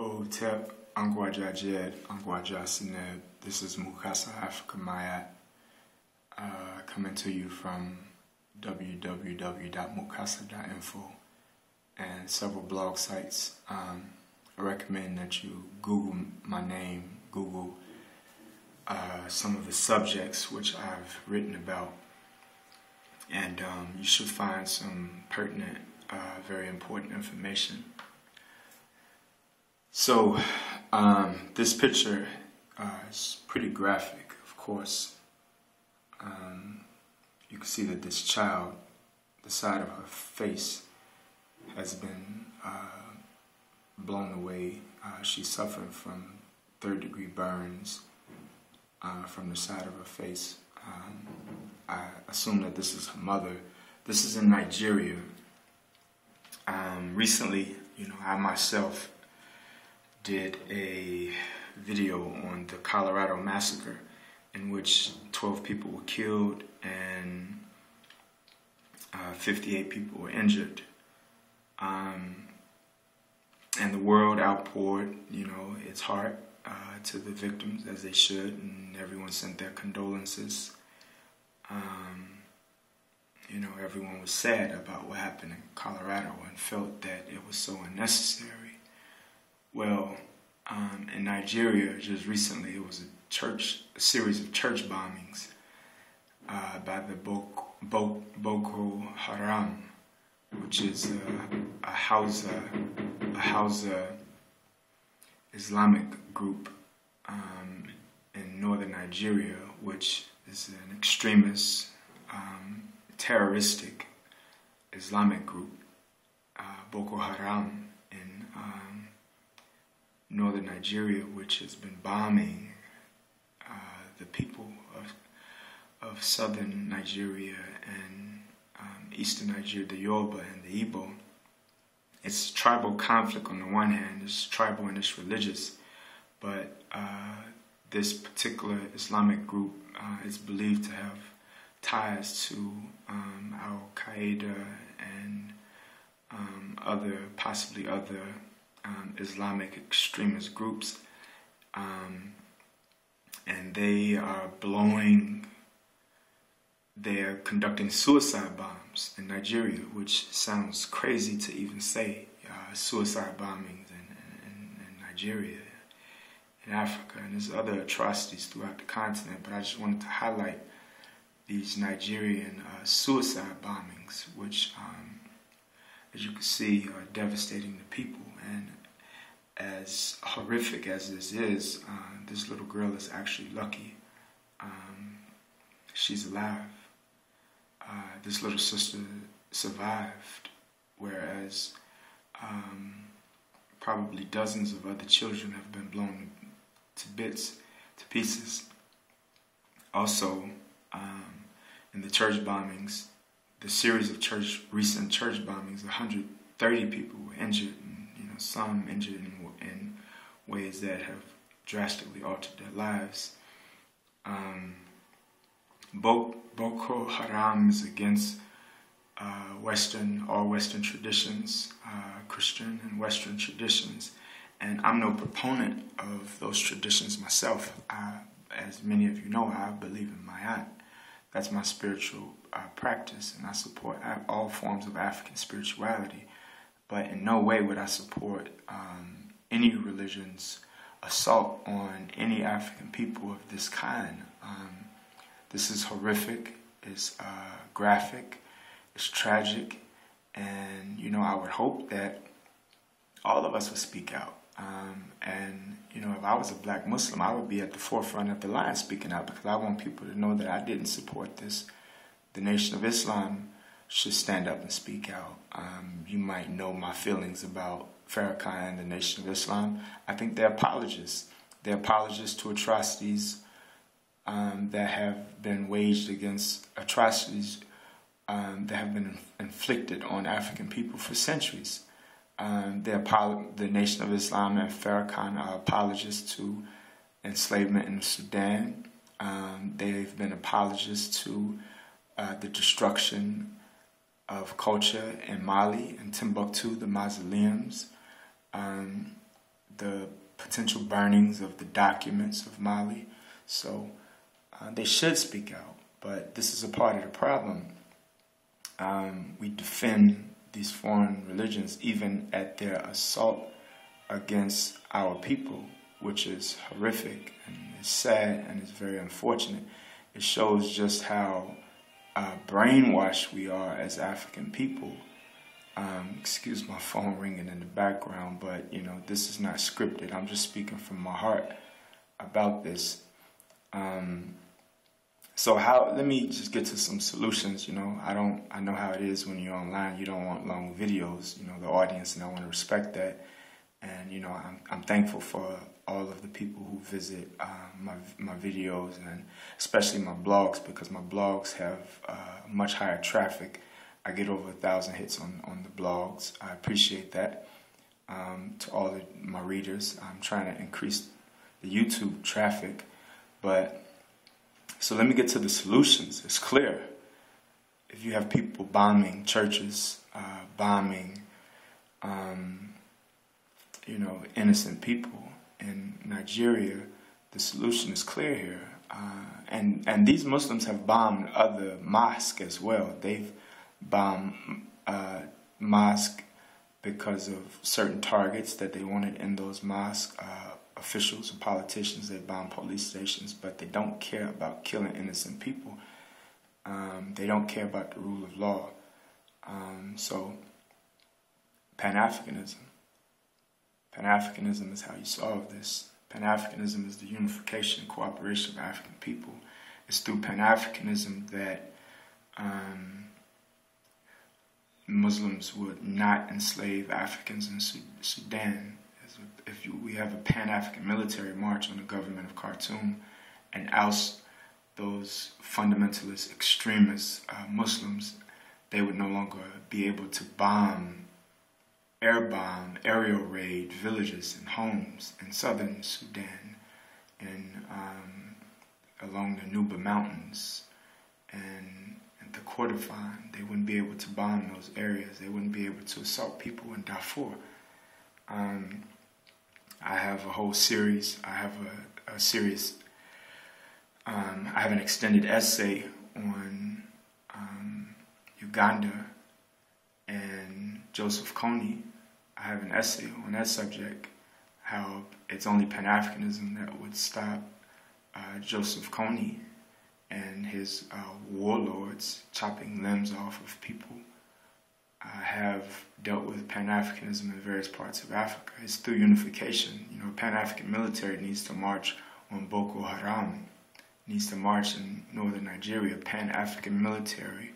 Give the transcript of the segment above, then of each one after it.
Hotep, Angwaja Jed, Angwaja Sineb. This is Mukasa Afrika Mayat, coming to you from www.mukasa.info and several blog sites. I recommend that you Google my name, Google some of the subjects which I've written about, and you should find some pertinent, very important information. So this picture is pretty graphic, of course. You can see that this child, the side of her face has been blown away. She's suffering from third-degree burns from the side of her face. I assume that this is her mother. This is in Nigeria. Recently, I myself did a video on the Colorado massacre in which 12 people were killed and 58 people were injured. And the world outpoured, its heart to the victims, as they should, and everyone sent their condolences. Everyone was sad about what happened in Colorado and felt that it was so unnecessary. Well, in Nigeria, just recently, it was a series of church bombings by the Boko Haram, which is a Hausa Islamic group in northern Nigeria, which is an extremist, terroristic Islamic group, Boko Haram, in northern Nigeria, which has been bombing the people of southern Nigeria and eastern Nigeria, the Yoruba and the Igbo. It's tribal conflict on the one hand. It's tribal and it's religious, but this particular Islamic group is believed to have ties to Al-Qaeda and possibly other Islamic extremist groups, and they're conducting suicide bombs in Nigeria, which sounds crazy to even say, suicide bombings in Nigeria, in Africa, and there's other atrocities throughout the continent, but I just wanted to highlight these Nigerian suicide bombings, which, as you can see, are devastating the people. And as horrific as this is, this little girl is actually lucky. She's alive. This little sister survived, whereas probably dozens of other children have been blown to pieces. Also, in the church bombings, the series of recent church bombings, 130 people were injured, and some injured in ways that have drastically altered their lives. Boko Haram is against all Western traditions, Christian and Western traditions, and I'm no proponent of those traditions myself. As many of you know, I believe in Mayat. That's my spiritual practice, and I support all forms of African spirituality. But in no way would I support any religion's assault on any African people of this kind. This is horrific, it's graphic, it's tragic, and I would hope that all of us would speak out. And if I was a black Muslim, I would be at the forefront of the line speaking out, because I want people to know that I didn't support this. The Nation of Islam should stand up and speak out. You might know my feelings about Farrakhan and the Nation of Islam. I think they're apologists. They're apologists to atrocities that have been waged against atrocities that have been inflicted on African people for centuries. The Nation of Islam and Farrakhan are apologists to enslavement in Sudan. They've been apologists to the destruction of culture in Mali and Timbuktu, the mausoleums. the potential burnings of the documents of Mali. So they should speak out, but this is a part of the problem. We defend these foreign religions even at their assault against our people, which is horrific and it's sad and it's very unfortunate. It shows just how brainwashed we are as African people. Excuse my phone ringing in the background, but this is not scripted. I'm just speaking from my heart about this. So let me just get to some solutions. I know how it is when you're online. You don't want long videos, the audience, and I want to respect that. And I'm thankful for all of the people who visit my videos, and especially my blogs, because my blogs have much higher traffic. I get over 1,000 hits on the blogs. I appreciate that. To all of my readers, I'm trying to increase the YouTube traffic. So let me get to the solutions. It's clear. If you have people bombing churches, bombing innocent people in Nigeria, the solution is clear here. And these Muslims have bombed other mosques as well. They've bombed mosques because of certain targets that they wanted in those mosques. Officials and politicians, they bomb police stations, but they don't care about killing innocent people. They don't care about the rule of law. So Pan-Afrikanism. Pan-Afrikanism is how you solve this. Pan-Afrikanism is the unification and cooperation of African people. It's through Pan-Afrikanism that Muslims would not enslave Africans in Sudan. We have a Pan-African military march on the government of Khartoum and oust those fundamentalist, extremist Muslims, they would no longer be able to aerial raid villages and homes in southern Sudan and along the Nuba Mountains and the Kordofan. They wouldn't be able to bomb those areas. They wouldn't be able to assault people in Darfur. I have a whole series. I have a series. I have an extended essay on Uganda and Joseph Kony. I have an essay on that subject, how it's only Pan-Afrikanism that would stop Joseph Kony and his warlords chopping limbs off of people. I have dealt with Pan-Afrikanism in various parts of Africa. It's through unification. Pan-African military needs to march on Boko Haram, needs to march in northern Nigeria. Pan-African military,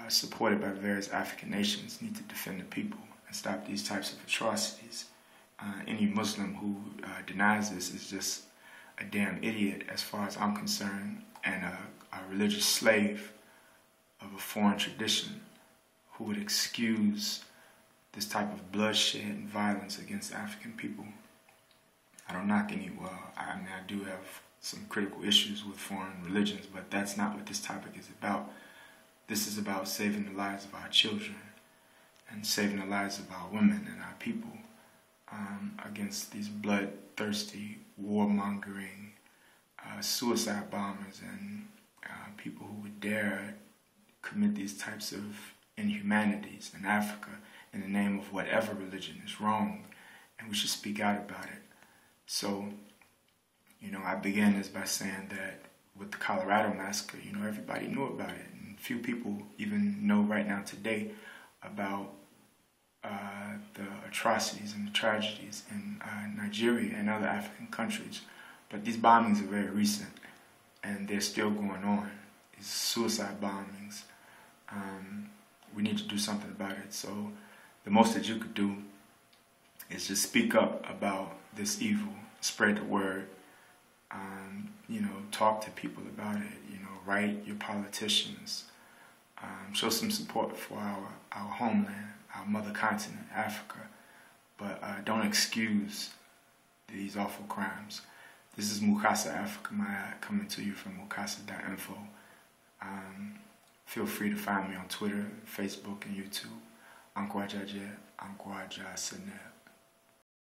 supported by various African nations, need to defend the people and stop these types of atrocities. Any Muslim who denies this is just a damn idiot as far as I'm concerned, and a religious slave of a foreign tradition who would excuse this type of bloodshed and violence against African people. I don't knock any, I do have some critical issues with foreign religions, but that's not what this topic is about. This is about saving the lives of our children and saving the lives of our women and our people against these bloodthirsty, warmongering, suicide bombers and people who would dare commit these types of inhumanities in Africa in the name of whatever religion is wrong, and we should speak out about it. So, I began this by saying that with the Colorado massacre, everybody knew about it, and few people even know right now today about the atrocities and the tragedies in Nigeria and other African countries. But these bombings are very recent, and they're still going on. These suicide bombings. We need to do something about it. So the most that you could do is just speak up about this evil, spread the word, talk to people about it, write your politicians, show some support for our homeland, our mother continent, Africa, but don't excuse these awful crimes. This is Mukasa Africa, coming to you from mukasa.info. Feel free to find me on Twitter, Facebook, and YouTube. Ankwajaje, Ankwaja Seneb.